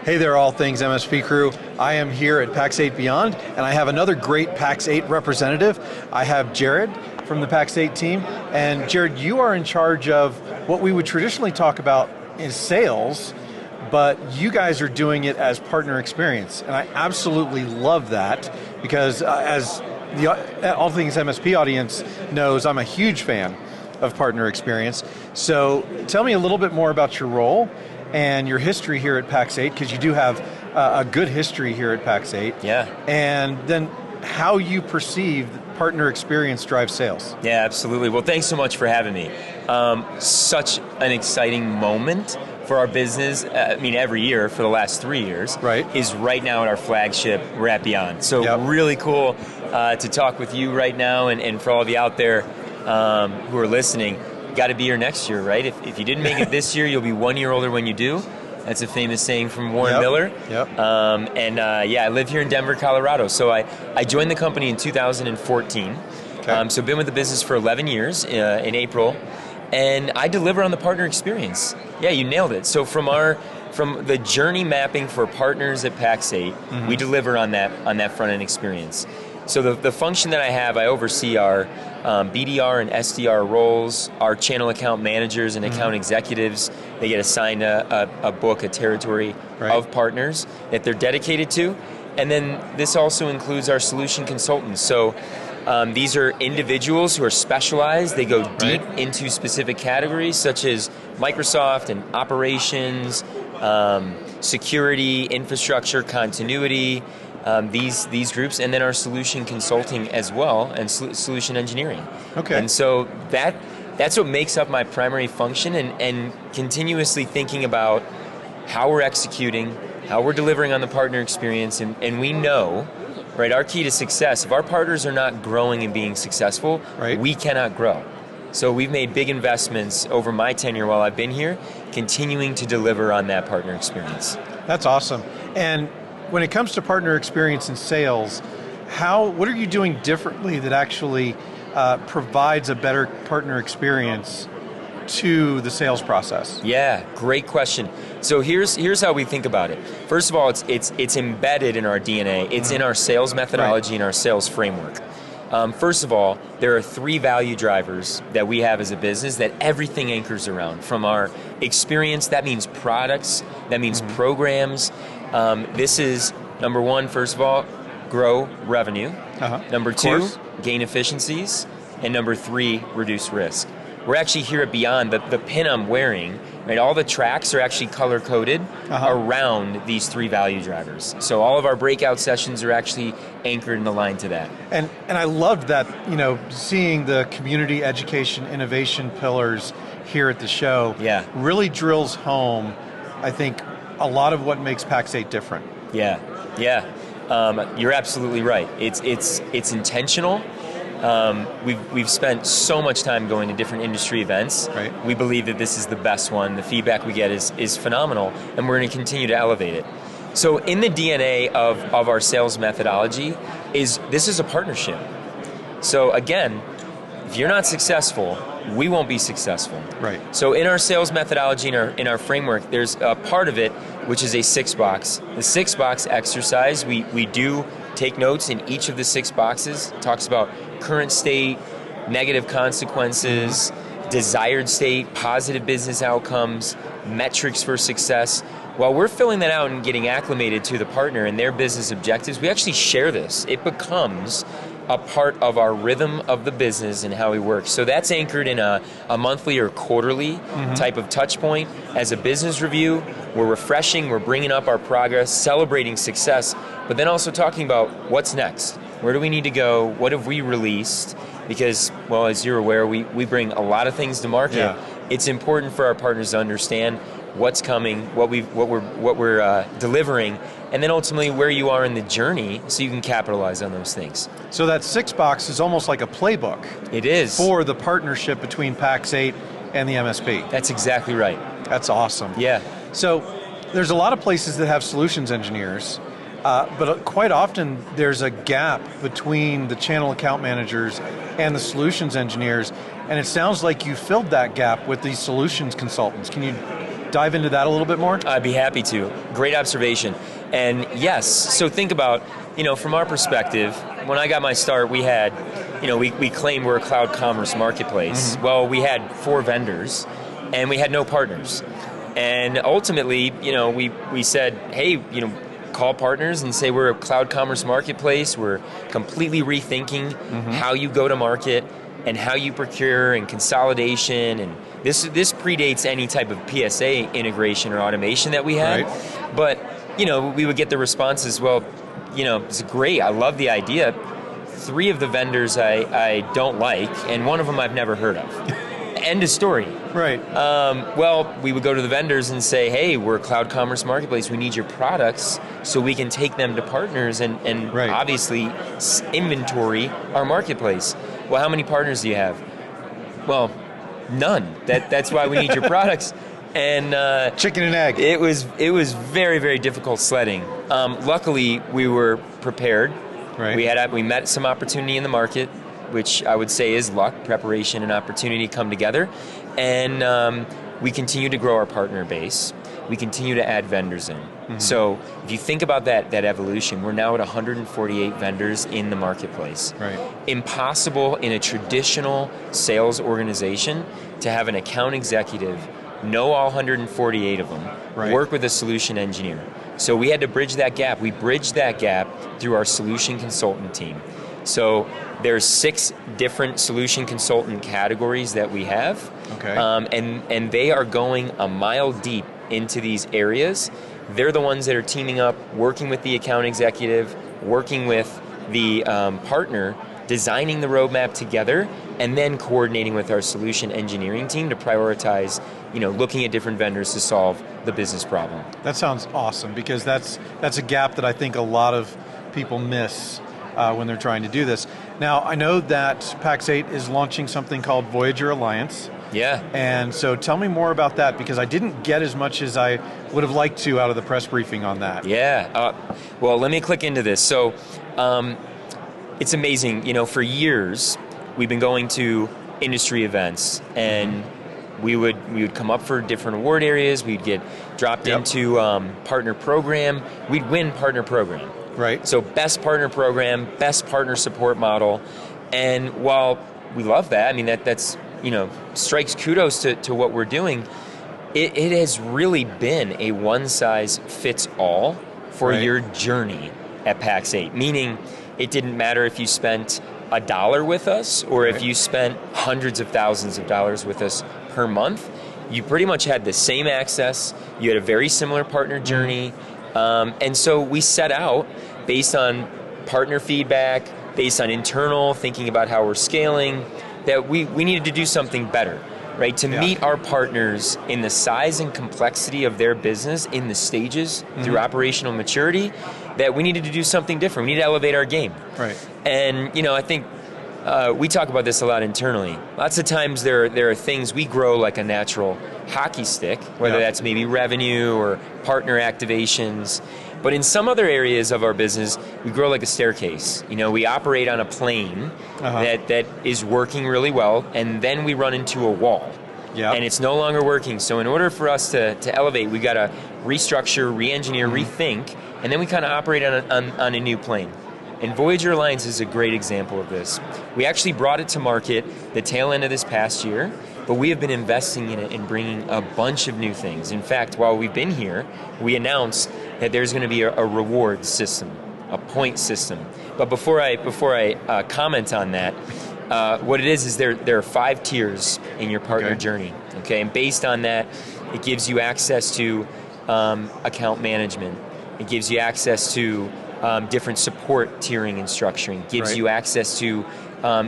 Hey there, all things MSP crew. I am here at PAX8 Beyond, and I have another great PAX8 representative. I have Jared from the PAX8 team, and Jared, you are in charge of what we would traditionally talk about in sales, but you guys are doing it as partner experience, and I absolutely love that, because as the All Things MSP audience knows, I'm a huge fan of partner experience. So tell me a little bit more about your role and your history here at PAX8, because you do have a good history here at PAX8. Yeah. And then how you perceive partner experience drive sales. Yeah, absolutely. Well, thanks so much for having me. Such an exciting moment for our business. I mean, every year for the last 3 years is right now at our flagship, we're at Beyond. So really cool to talk with you right now, and for all of you out there who are listening. Got to be here next year, right? If you didn't make it this year, you'll be 1 year older when you do. That's a famous saying from Warren Miller. I live here in Denver, Colorado. So I joined the company in 2014. So been with the business for 11 years in April, and I deliver on the partner experience. Yeah, you nailed it. So from the journey mapping for partners at PAX8, we deliver on that front end experience. So the function that I have, I oversee our BDR and SDR roles, our channel account managers and account executives. They get assigned a book, a territory of partners that they're dedicated to. And then this also includes our solution consultants. So these are individuals who are specialized. They go deep into specific categories such as Microsoft and operations, security, infrastructure, continuity, these groups, and then our solution consulting as well, and solution engineering. And so that's what makes up my primary function, and continuously thinking about how we're executing, how we're delivering on the partner experience, and we know, right, our key to success, if our partners are not growing and being successful, we cannot grow. So we've made big investments over my tenure while I've been here, continuing to deliver on that partner experience. That's awesome. And when it comes to partner experience in sales, what are you doing differently that actually provides a better partner experience to the sales process? Yeah, great question. So here's how we think about it. First of all, it's embedded in our DNA. It's in our sales methodology and our sales framework. First of all, there are 3 value drivers that we have as a business that everything anchors around. From our experience, that means products, that means programs. This is number 1, first of all, grow revenue. Number 2, gain efficiencies. And number 3, reduce risk. We're actually here at Beyond, the pin I'm wearing, right, all the tracks are actually color-coded around these 3 value drivers. So all of our breakout sessions are actually anchored and aligned to that. And I loved that, seeing the community, education, innovation pillars here at the show really drills home, I think, a lot of what makes PAX8 different. You're absolutely right. It's intentional. We've spent so much time going to different industry events. We believe that this is the best one. The feedback we get is phenomenal, and we're going to continue to elevate it. So in the DNA of our sales methodology this is a partnership. So again, if you're not successful, we won't be successful. So in our sales methodology, in our framework, there's a part of it which is a 6-box. The 6-box exercise, we do take notes in each of the 6 boxes. It talks about current state, negative consequences, desired state, positive business outcomes, metrics for success. While we're filling that out and getting acclimated to the partner and their business objectives, we actually share this. It becomes a part of our rhythm of the business and how we work. So that's anchored in a monthly or quarterly type of touch point. As a business review, we're refreshing, we're bringing up our progress, celebrating success, but then also talking about what's next. Where do we need to go? What have we released? Because, well, as you're aware, we bring a lot of things to market. It's important for our partners to understand what's coming, what we're delivering, and then ultimately where you are in the journey so you can capitalize on those things. So that 6-box is almost like a playbook. It is. For the partnership between PAX8 and the MSP. That's exactly right. That's awesome. Yeah. So there's a lot of places that have solutions engineers, but quite often there's a gap between the channel account managers and the solutions engineers, and it sounds like you filled that gap with these solutions consultants. Can you dive into that a little bit more? I'd be happy to. Great observation. And yes, so think about, from our perspective, when I got my start, we had, we claim we're a cloud commerce marketplace. Well, we had 4 vendors, and we had no partners. And ultimately, we said, hey, call partners and say we're a cloud commerce marketplace. We're completely rethinking how you go to market and how you procure and consolidation. And this predates any type of PSA integration or automation that we had. Right. But, we would get the responses, well, it's great. I love the idea. 3 of the vendors I don't like, and one of them I've never heard of. End of story. Right. Well, we would go to the vendors and say, hey, we're a cloud commerce marketplace. We need your products so we can take them to partners and right. obviously inventory our marketplace. Well, how many partners do you have? Well, none. That's why we need your products. And chicken and egg. It was very, very difficult sledding. Luckily, we were prepared. Right. We met some opportunity in the market, which I would say is luck, preparation, and opportunity come together. And we continue to grow our partner base. We continue to add vendors in. So if you think about that evolution, we're now at 148 vendors in the marketplace. Right. Impossible in a traditional sales organization to have an account executive know all 148 of them, right. work with a solution engineer. So we had to bridge that gap. We bridged that gap through our solution consultant team. So there's 6 different solution consultant categories that we have. Okay. And they are going a mile deep into these areas. They're the ones that are teaming up, working with the account executive, working with the partner, designing the roadmap together, and then coordinating with our solution engineering team to prioritize, looking at different vendors to solve the business problem. That sounds awesome, because that's a gap that I think a lot of people miss when they're trying to do this. Now, I know that PAX8 is launching something called Voyager Alliance. Yeah. And so tell me more about that, because I didn't get as much as I would have liked to out of the press briefing on that. Yeah. Well, let me click into this. So it's amazing. For years, we've been going to industry events, and we would come up for different award areas. We'd get dropped into partner program. We'd win partner program. Right. So best partner program, best partner support model. And while we love that, I mean, that's strikes kudos to what we're doing, it has really been a one-size-fits-all for right. your journey at PAX8. Meaning, it didn't matter if you spent $1 with us or right. if you spent hundreds of thousands of dollars with us per month. You pretty much had the same access. You had a very similar partner journey. And so we set out based on partner feedback, based on internal, thinking about how we're scaling, that we needed to do something better, right? To meet our partners in the size and complexity of their business, in the stages through operational maturity, that we needed to do something different. We need to elevate our game. Right. And I think we talk about this a lot internally. Lots of times there are things we grow like a natural hockey stick, whether that's maybe revenue or partner activations. But in some other areas of our business, we grow like a staircase. We operate on a plane that is working really well, and then we run into a wall. And it's no longer working. So in order for us to elevate, we got to restructure, re-engineer, rethink, and then we kind of operate on a new plane. And Voyager Alliance is a great example of this. We actually brought it to market the tail end of this past year, but we have been investing in it and bringing a bunch of new things. In fact, while we've been here, we announced that there's going to be a reward system, a point system. But before I comment on that, what it is there are 5 tiers in your partner journey. Okay, and based on that, it gives you access to account management. It gives you access to different support tiering and structuring. Gives you access to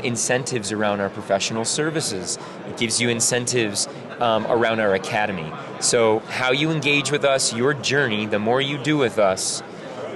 incentives around our professional services. It gives you incentives around our academy. So how you engage with us, your journey, the more you do with us,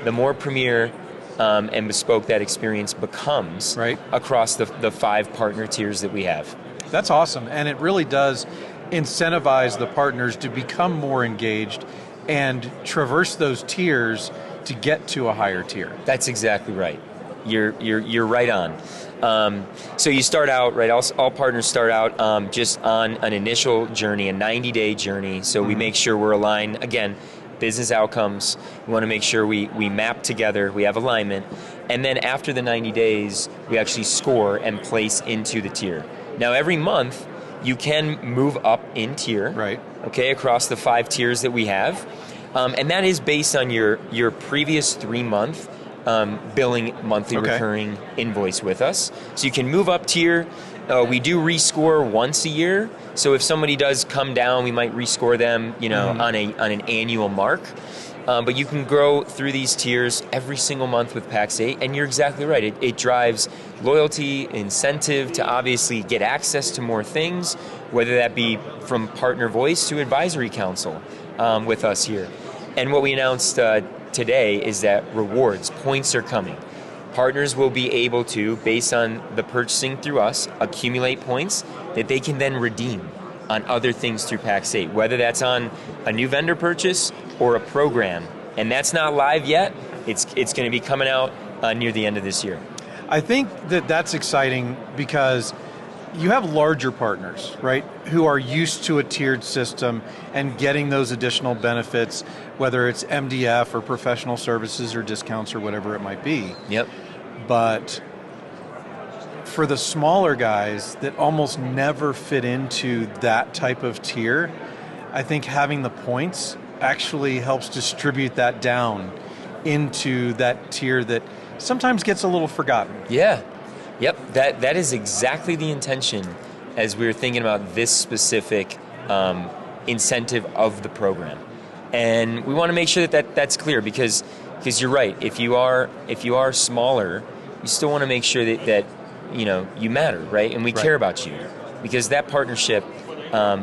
the more premier and bespoke that experience becomes across the 5 partner tiers that we have. That's awesome, and it really does incentivize the partners to become more engaged and traverse those tiers to get to a higher tier. That's exactly right. You're right on. So you start out, right, all partners start out just on an initial journey, a 90-day journey. So we make sure we're aligned, again, business outcomes. We want to make sure we map together, we have alignment. And then after the 90 days, we actually score and place into the tier. Now every month, you can move up in tier, right? Okay, across the 5 tiers that we have. And that is based on your previous 3-month billing monthly recurring invoice with us. So you can move up tier. We do rescore once a year. So if somebody does come down, we might rescore them, on an annual mark. But you can grow through these tiers every single month with PAX8, and you're exactly right. It drives loyalty, incentive to obviously get access to more things, whether that be from partner voice to advisory council with us here. And what we announced today is that rewards, points are coming. Partners will be able to, based on the purchasing through us, accumulate points that they can then redeem on other things through PAX8, whether that's on a new vendor purchase or a program. And that's not live yet. It's going to be coming out near the end of this year. I think that's exciting because you have larger partners, right, who are used to a tiered system and getting those additional benefits, whether it's MDF or professional services or discounts or whatever it might be. Yep. But for the smaller guys that almost never fit into that type of tier, I think having the points actually helps distribute that down into that tier that sometimes gets a little forgotten. Yeah. Yep, that is exactly the intention as we were thinking about this specific incentive of the program. And we want to make sure that's clear because you're right. If you are smaller, you still want to make sure that you matter, right? And we care about you because that partnership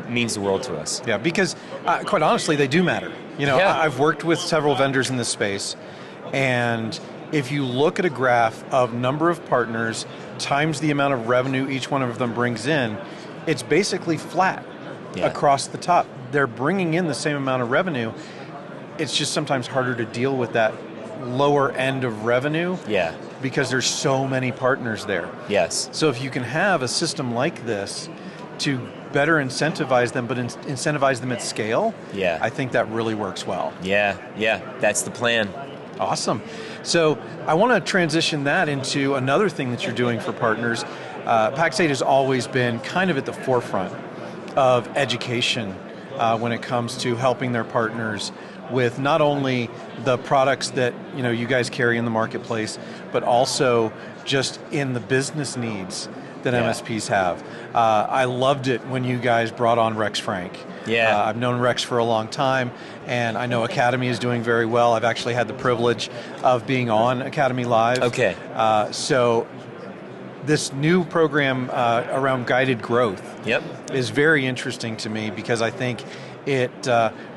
means the world to us. Yeah, because quite honestly, they do matter. I've worked with several vendors in this space, and if you look at a graph of number of partners times the amount of revenue each one of them brings in, it's basically flat across the top. They're bringing in the same amount of revenue. It's just sometimes harder to deal with that lower end of revenue because there's so many partners there. Yes. So if you can have a system like this to better incentivize them, but incentivize them at scale, I think that really works well. Yeah, that's the plan. Awesome. So I want to transition that into another thing that you're doing for partners. PAX8 has always been kind of at the forefront of education when it comes to helping their partners with not only the products that you guys carry in the marketplace, but also just in the business needs that MSPs have. I loved it when you guys brought on Rex Frank. Yeah. I've known Rex for a long time, and I know Academy is doing very well. I've actually had the privilege of being on Academy Live. Okay. So this new program around guided growth is very interesting to me because I think it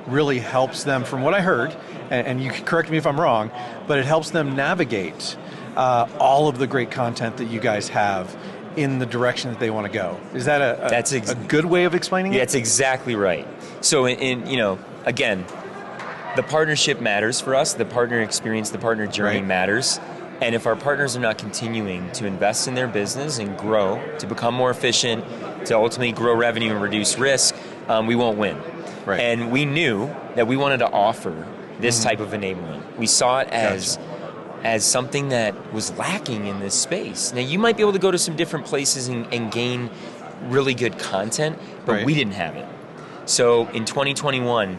really helps them, from what I heard, and you can correct me if I'm wrong, but it helps them navigate all of the great content that you guys have in the direction that they want to go. Is that a good way of explaining it? Yeah, that's exactly right. So again, the partnership matters for us, the partner experience, the partner journey matters. And if our partners are not continuing to invest in their business and grow, to become more efficient, to ultimately grow revenue and reduce risk, we won't win. Right. And we knew that we wanted to offer this type of enablement. We saw it as something that was lacking in this space. Now, you might be able to go to some different places and gain really good content, but we didn't have it. So in 2021,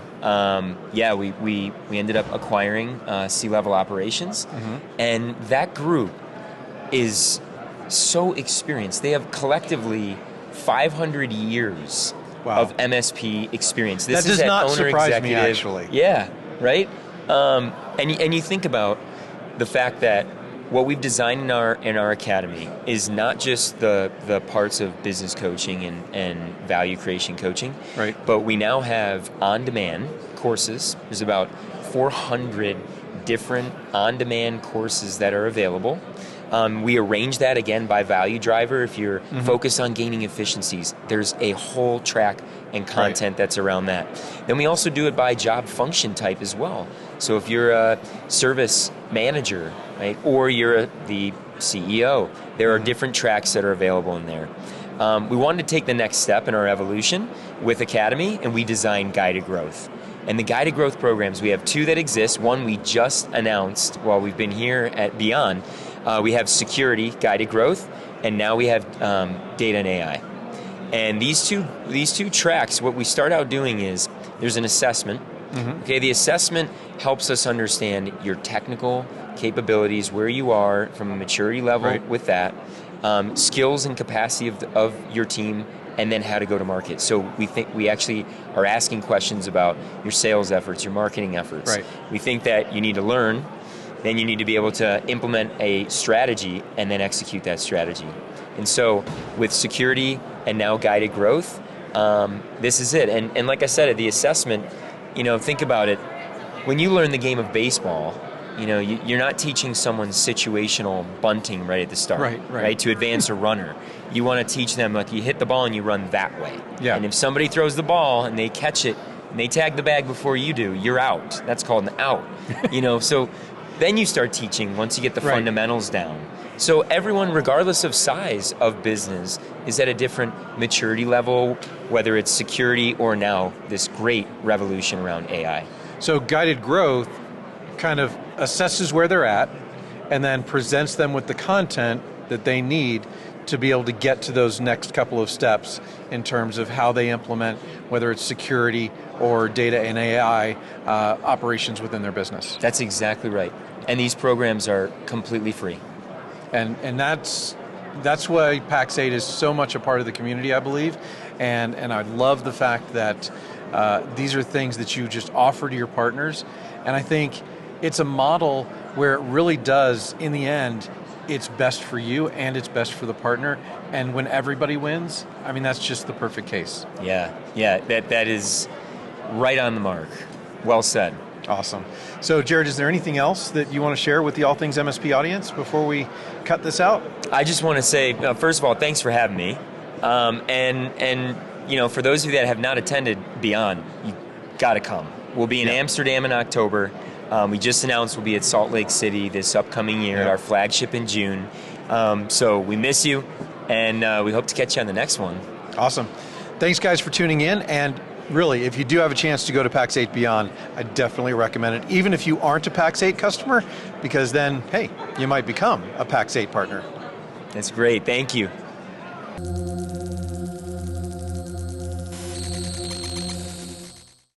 we ended up acquiring C-Level Operations, and that group is so experienced. They have collectively 500 years of MSP experience. This that does is not owner surprise executive. me, actually. Yeah, right? And you think about the fact that what we've designed in our academy is not just the parts of business coaching and value creation coaching, but we now have on-demand courses. There's about 400 different on-demand courses that are available. We arrange that, again, by value driver. If you're focused on gaining efficiencies, there's a whole track and content that's around that. Then we also do it by job function type as well. So if you're a service manager, or you're the CEO. There are different tracks that are available in there. We wanted to take the next step in our evolution with Academy, and we designed Guided Growth. And the Guided Growth programs, we have 2 that exist. One we just announced while we've been here at Beyond. We have Security Guided Growth, and now we have Data and AI. And these two tracks, what we start out doing is there's an assessment. Okay, the assessment helps us understand your technical capabilities, where you are from a maturity level with that, skills and capacity of your team, and then how to go to market. So we actually are asking questions about your sales efforts, your marketing efforts. Right. We think that you need to learn, then you need to be able to implement a strategy and then execute that strategy. And so with security and now guided growth, this is it. And like I said, at the assessment, think about it. When you learn the game of baseball, you're not teaching someone situational bunting right at the start, right? To advance a runner. You want to teach them, like, you hit the ball and you run that way. Yeah. And if somebody throws the ball and they catch it and they tag the bag before you do, you're out. That's called an out. So then you start teaching once you get the fundamentals down. So everyone, regardless of size of business, is at a different maturity level, whether it's security or now this great revolution around AI. So guided growth kind of assesses where they're at and then presents them with the content that they need to be able to get to those next couple of steps in terms of how they implement, whether it's security or data and AI operations within their business. That's exactly right. And these programs are completely free. And that's why PAX8 is so much a part of the community, I believe. And I love the fact that these are things that you just offer to your partners. And I think it's a model where it really does, in the end, it's best for you and it's best for the partner. And when everybody wins, I mean, that's just the perfect case. Yeah, that is right on the mark. Well said. Awesome. So Jared, is there anything else that you want to share with the All Things MSP audience before we cut this out? I just want to say, first of all, thanks for having me. And for those of you that have not attended Beyond, you got to come. We'll be in Amsterdam in October. We just announced we'll be at Salt Lake City this upcoming year at our flagship in June. So we miss you, and we hope to catch you on the next one. Awesome. Thanks, guys, for tuning in. And really, if you do have a chance to go to PAX8 Beyond, I definitely recommend it, even if you aren't a PAX8 customer, because then, hey, you might become a PAX8 partner. That's great. Thank you.